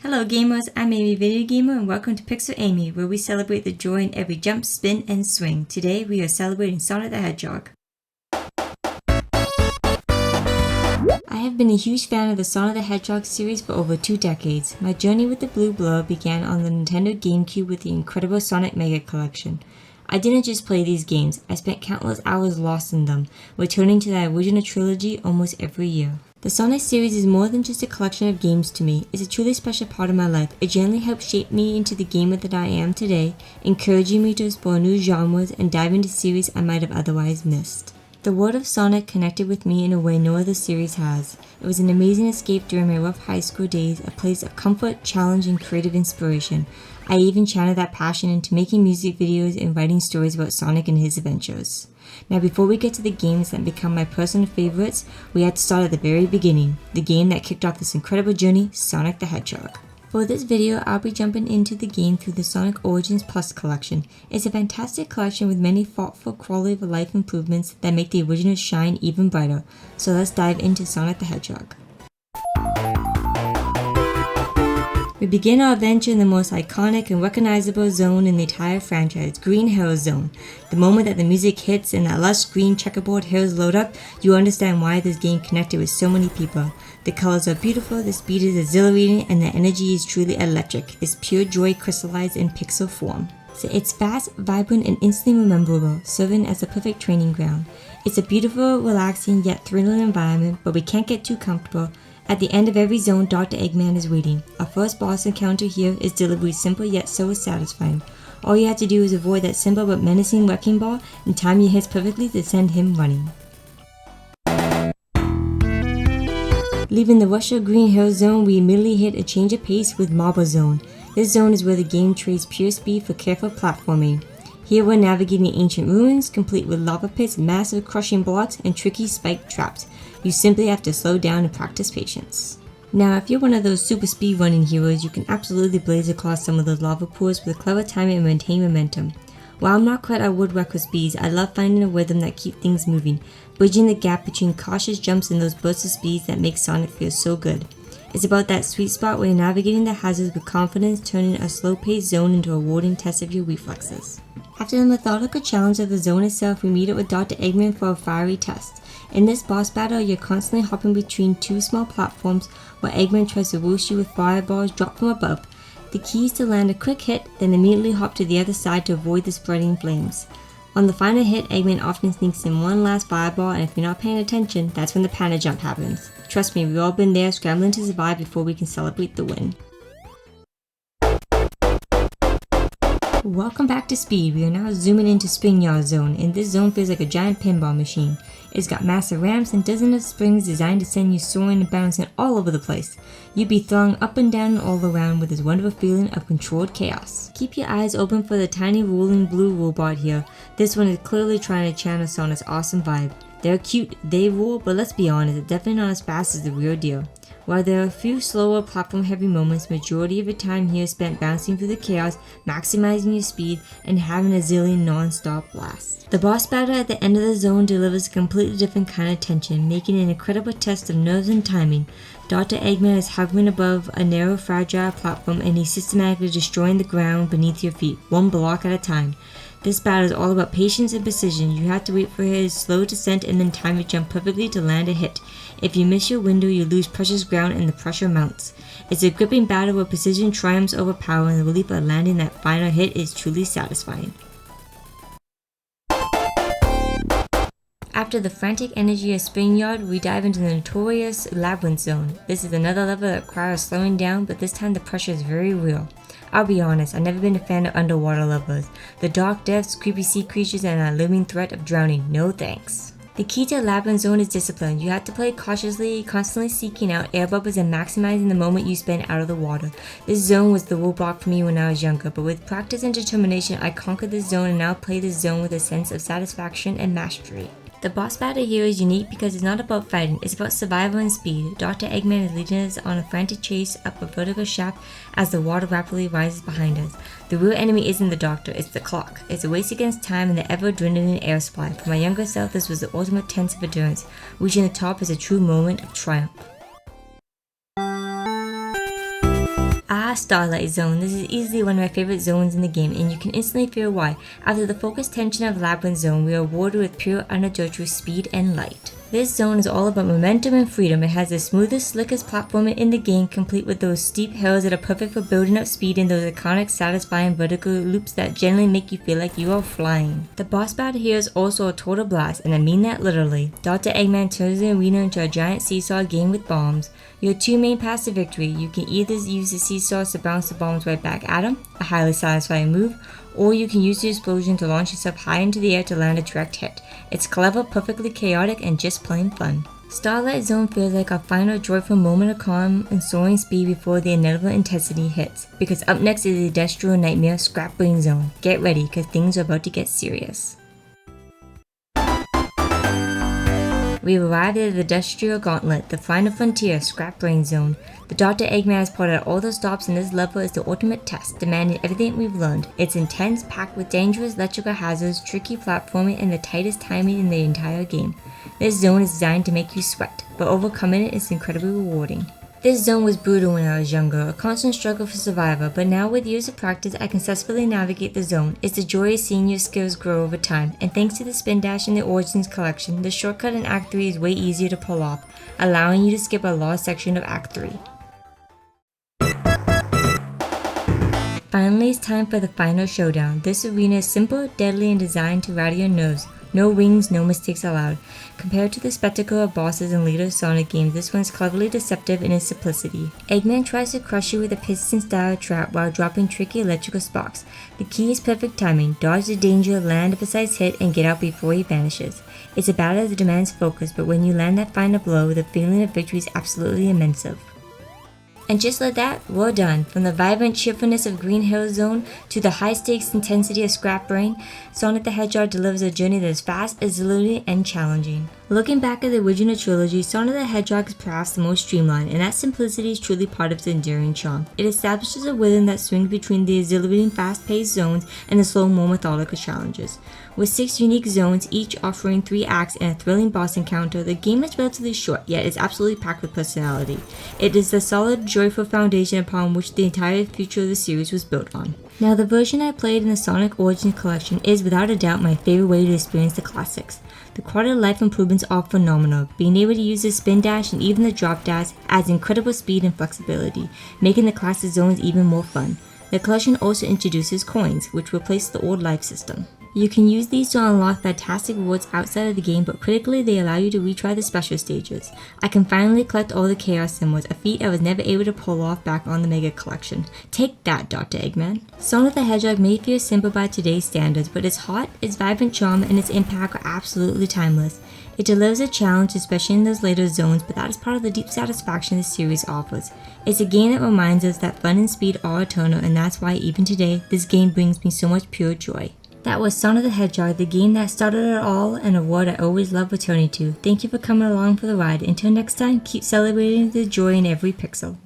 Hello gamers, I'm AmyVideogamer and welcome to Pixel Amy, where we celebrate the joy in every jump, spin, and swing. Today we are celebrating Sonic the Hedgehog. I have been a huge fan of the Sonic the Hedgehog series for over 2 decades. My journey with the Blue Blur began on the Nintendo GameCube with the incredible Sonic Mega Collection. I didn't just play these games, I spent countless hours lost in them, returning to the original trilogy almost every year. The Sonic series is more than just a collection of games to me. It's a truly special part of my life. It generally helped shape me into the gamer that I am today, encouraging me to explore new genres and dive into series I might have otherwise missed. The world of Sonic connected with me in a way no other series has. It was an amazing escape during my rough high school days, a place of comfort, challenge, and creative inspiration. I even channeled that passion into making music videos and writing stories about Sonic and his adventures. Now before we get to the games that become my personal favorites, we had to start at the very beginning, the game that kicked off this incredible journey, Sonic the Hedgehog. For this video, I'll be jumping into the game through the Sonic Origins Plus collection. It's a fantastic collection with many thoughtful quality of life improvements that make the original shine even brighter. So let's dive into Sonic the Hedgehog. We begin our adventure in the most iconic and recognizable zone in the entire franchise, Green Hills Zone. The moment that the music hits and that lush green checkerboard hills load up, you understand why this game connected with so many people. The colors are beautiful, the speed is exhilarating, and the energy is truly electric. It's pure joy crystallized in pixel form. So it's fast, vibrant, and instantly memorable, serving as a perfect training ground. It's a beautiful, relaxing, yet thrilling environment, but we can't get too comfortable. At the end of every zone, Dr. Eggman is waiting. Our first boss encounter here is delivery simple yet so satisfying. All you have to do is avoid that simple but menacing wrecking ball and time your hits perfectly to send him running. Leaving the rush of Green Hill Zone, we immediately hit a change of pace with Marble Zone. This zone is where the game trades pure speed for careful platforming. Here we're navigating ancient ruins, complete with lava pits, massive crushing blocks, and tricky spiked traps. You simply have to slow down and practice patience. Now, if you're one of those super speed running heroes, you can absolutely blaze across some of those lava pools with clever timing and maintain momentum. While I'm not quite at woodworker speeds, I love finding a rhythm that keeps things moving, bridging the gap between cautious jumps and those bursts of speeds that make Sonic feel so good. It's about that sweet spot where you're navigating the hazards with confidence, turning a slow-paced zone into a rewarding test of your reflexes. After the methodical challenge of the zone itself, we meet up with Dr. Eggman for a fiery test. In this boss battle, you're constantly hopping between 2 small platforms where Eggman tries to roast you with fireballs dropped from above. The key is to land a quick hit, then immediately hop to the other side to avoid the spreading flames. On the final hit, Eggman often sneaks in one last fireball, and if you're not paying attention, that's when the panda jump happens. Trust me, we've all been there scrambling to survive before we can celebrate the win. Welcome back to Speed. We are now zooming into Spring Yard Zone, and this zone feels like a giant pinball machine. It's got massive ramps and dozens of springs designed to send you soaring and bouncing all over the place. You'd be thrown up and down and all around with this wonderful feeling of controlled chaos. Keep your eyes open for the tiny rolling blue robot here. This one is clearly trying to channel Sonic's awesome vibe. They're cute, they rule, but let's be honest, it's definitely not as fast as the real deal. While there are a few slower platform-heavy moments, majority of your time here is spent bouncing through the chaos, maximizing your speed, and having a zillion non-stop blasts. The boss battle at the end of the zone delivers a completely different kind of tension, making an incredible test of nerves and timing. Dr. Eggman is hovering above a narrow, fragile platform, and he's systematically destroying the ground beneath your feet, one block at a time. This battle is all about patience and precision. You have to wait for his slow descent and then time to jump perfectly to land a hit. If you miss your window, you lose precious ground and the pressure mounts. It's a gripping battle where precision triumphs over power, and the relief of landing that final hit is truly satisfying. After the frantic energy of Spring Yard, we dive into the notorious Labyrinth Zone. This is another level that requires slowing down, but this time the pressure is very real. I'll be honest, I've never been a fan of underwater levels. The dark depths, creepy sea creatures, and a looming threat of drowning, no thanks. The key to Labyrinth Zone is discipline. You have to play cautiously, constantly seeking out air bubbles and maximizing the moment you spend out of the water. This zone was the roadblock for me when I was younger, but with practice and determination, I conquered this zone and now play this zone with a sense of satisfaction and mastery. The boss battle here is unique because it's not about fighting, it's about survival and speed. Dr. Eggman is leading us on a frantic chase up a vertical shaft as the water rapidly rises behind us. The real enemy isn't the doctor, it's the clock. It's a race against time and the ever-dwindling air supply. For my younger self, this was the ultimate test of endurance. Reaching the top is a true moment of triumph. Starlight Zone. This is easily one of my favorite zones in the game, and you can instantly feel why. After the focused tension of Labyrinth Zone, we are awarded with pure unadulterated speed and light. This zone is all about momentum and freedom. It has the smoothest, slickest platforming in the game, complete with those steep hills that are perfect for building up speed and those iconic, satisfying vertical loops that generally make you feel like you are flying. The boss battle here is also a total blast, and I mean that literally. Dr. Eggman turns the arena into a giant seesaw game with bombs. You have two main paths to victory. You can either use the seesaws to bounce the bombs right back at him, a highly satisfying move, or you can use the explosion to launch yourself high into the air to land a direct hit. It's clever, perfectly chaotic, and just plain fun. Starlight Zone feels like our final joyful moment of calm and soaring speed before the inevitable intensity hits, because up next is the Industrial Nightmare Scrap Brain Zone. Get ready, because things are about to get serious. We've arrived at the Industrial Gauntlet, the final frontier, Scrap Brain Zone. The Dr. Eggman has put out all the stops, and this level is the ultimate test, demanding everything we've learned. It's intense, packed with dangerous electrical hazards, tricky platforming, and the tightest timing in the entire game. This zone is designed to make you sweat, but overcoming it is incredibly rewarding. This zone was brutal when I was younger, a constant struggle for survival, but now with years of practice I can successfully navigate the zone. It's the joy of seeing your skills grow over time, and thanks to the Spin Dash in the Origins collection, the shortcut in Act 3 is way easier to pull off, allowing you to skip a large section of Act 3. Finally, it's time for the final showdown. This arena is simple, deadly, and designed to rattle your nerves. No wings, no mistakes allowed. Compared to the spectacle of bosses in later Sonic games, this one's cleverly deceptive in its simplicity. Eggman tries to crush you with a piston-style trap while dropping tricky electrical sparks. The key is perfect timing. Dodge the danger, land a precise hit, and get out before he vanishes. It's a battle that demands focus, but when you land that final blow, the feeling of victory is absolutely immense. And just like that, we're done. From the vibrant cheerfulness of Green Hill Zone to the high-stakes intensity of Scrap Brain, Sonic the Hedgehog delivers a journey that is fast, exhilarating, and challenging. Looking back at the original trilogy, Sonic the Hedgehog is perhaps the most streamlined, and that simplicity is truly part of its enduring charm. It establishes a rhythm that swings between the exhilarating fast-paced zones and the slow, more methodical challenges. With 6 unique zones, each offering 3 acts and a thrilling boss encounter, the game is relatively short, yet is absolutely packed with personality. It is the solid, joyful foundation upon which the entire future of the series was built on. Now, the version I played in the Sonic Origins collection is without a doubt my favorite way to experience the classics. The quality of life improvements are phenomenal. Being able to use the spin dash and even the drop dash adds incredible speed and flexibility, making the classic zones even more fun. The collection also introduces coins, which replace the old life system. You can use these to unlock fantastic rewards outside of the game, but critically they allow you to retry the special stages. I can finally collect all the Chaos Symbols, a feat I was never able to pull off back on the Mega Collection. Take that, Dr. Eggman. Sonic the Hedgehog may feel simple by today's standards, but its heart, its vibrant charm, and its impact are absolutely timeless. It delivers a challenge, especially in those later zones, but that is part of the deep satisfaction the series offers. It's a game that reminds us that fun and speed are eternal, and that's why even today, this game brings me so much pure joy. That was Sonic the Hedgehog, the game that started it all and a world I always love returning to. Thank you for coming along for the ride. Until next time, keep celebrating the joy in every pixel.